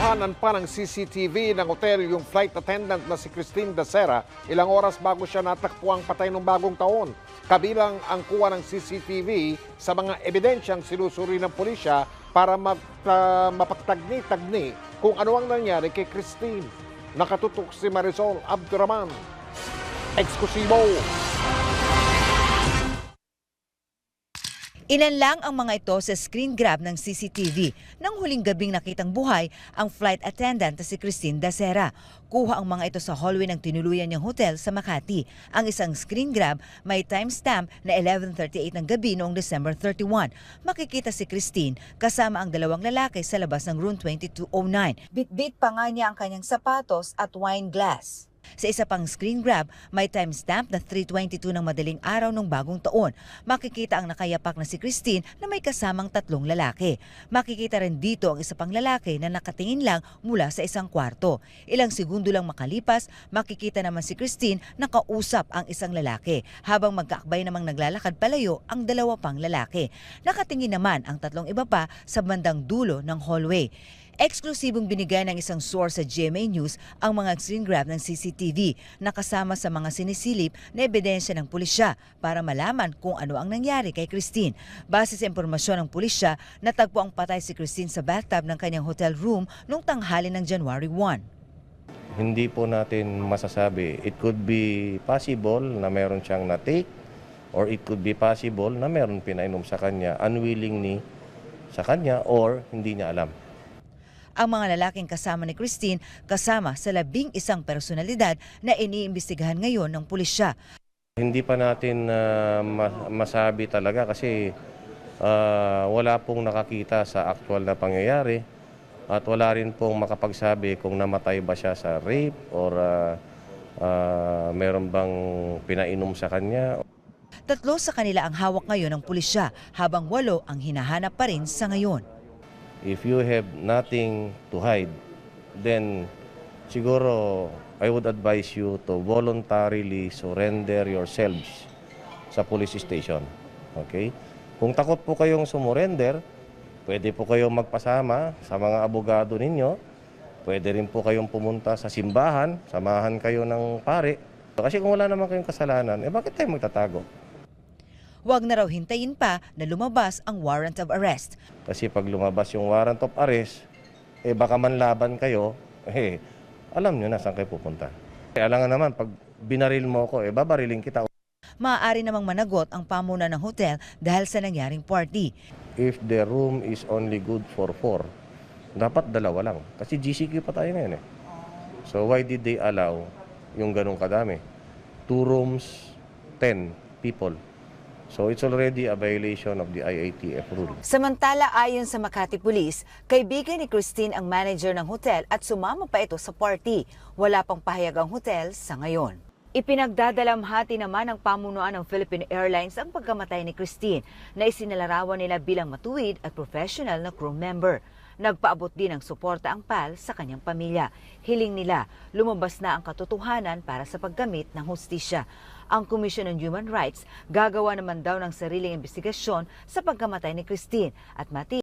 Nakuhanan pa ng CCTV ng hotel yung flight attendant na si Christine Dacera ilang oras bago siya natakpuang patay noong bagong taon. Kabilang ang kuha ng CCTV sa mga ebidensyang sinusuri ng pulisya para mapagtagni-tagni kung ano ang nangyari kay Christine. Nakatutok si Marisol Abduraman. Eksklusibo! Ilan lang ang mga ito sa screen grab ng CCTV nang huling gabing nakitang buhay ang flight attendant na si Christine Dacera. Kuha ang mga ito sa hallway ng tinuluyan niyang hotel sa Makati. Ang isang screen grab may timestamp na 11:38 ng gabi noong December 31. Makikita si Christine kasama ang dalawang lalaki sa labas ng room 2209. Bitbit pa nga niya ang kanyang sapatos at wine glass. Sa isa pang screen grab, may timestamp na 3:22 ng madaling araw ng bagong taon. Makikita ang nakayapak na si Christine na may kasamang tatlong lalaki. Makikita rin dito ang isa pang lalaki na nakatingin lang mula sa isang kwarto. Ilang segundo lang makalipas, makikita naman si Christine na kausap ang isang lalaki habang magkaakbay namang naglalakad palayo ang dalawa pang lalaki. Nakatingin naman ang tatlong iba pa sa bandang dulo ng hallway. Eksklusibong binigay ng isang source sa GMA News ang mga screen grab ng CCTV na kasama sa mga sinisilip na ebidensya ng pulisya para malaman kung ano ang nangyari kay Christine. Base sa impormasyon ng pulisya, natagpo ang patay si Christine sa bathtub ng kanyang hotel room noong tanghali ng January 1. Hindi po natin masasabi. It could be possible na meron siyang na-take or it could be possible na meron pinainom sa kanya unwillingly sa kanya or hindi niya alam. Ang mga lalaking kasama ni Christine kasama sa 11 personalidad na iniimbestigahan ngayon ng pulisya. Hindi pa natin masabi talaga kasi wala pong nakakita sa actual na pangyayari at wala rin pong makapagsabi kung namatay ba siya sa rape or meron bang pinainom sa kanya. 3 sa kanila ang hawak ngayon ng pulisya habang 8 ang hinahanap pa rin sa ngayon. If you have nothing to hide, then siguro I would advise you to voluntarily surrender yourselves sa police station. Okay? Kung takot po kayong sumurrender, pwede po kayong magpasama sa mga abogado ninyo. Pwede rin po kayong pumunta sa simbahan, samahan kayo ng pare. Kasi kung wala naman kayong kasalanan, bakit tayo magtatago? Huwag na raw hintayin pa na lumabas ang warrant of arrest. Kasi pag lumabas yung warrant of arrest, baka manlaban kayo, alam nyo na saan kayo pupunta. Alangan naman, pag binaril mo ako, babariling kita. Maaari namang managot ang pamunan ng hotel dahil sa nangyaring party. If the room is only good for 4, dapat 2 lang. Kasi GCQ pa tayo ngayon . So why did they allow yung ganong kadami? 2 rooms, 10 people. So it's already a violation of the IATF rule. Samantala, ayon sa Makati Police, kaibigan ni Christine ang manager ng hotel at sumama pa ito sa party. Wala pang pahayag ang hotel sa ngayon. Ipinagdadalamhati naman ng pamunuan ng Philippine Airlines ang pagkamatay ni Christine na isinalarawan nila bilang matuwid at professional na crew member. Nagpaabot din ng suporta ang PAL sa kanyang pamilya. Hiling nila, lumabas na ang katotohanan para sa paggamit ng hustisya. Ang Commission on Human Rights gagawa naman daw ng sariling investigasyon sa pagkamatay ni Christine at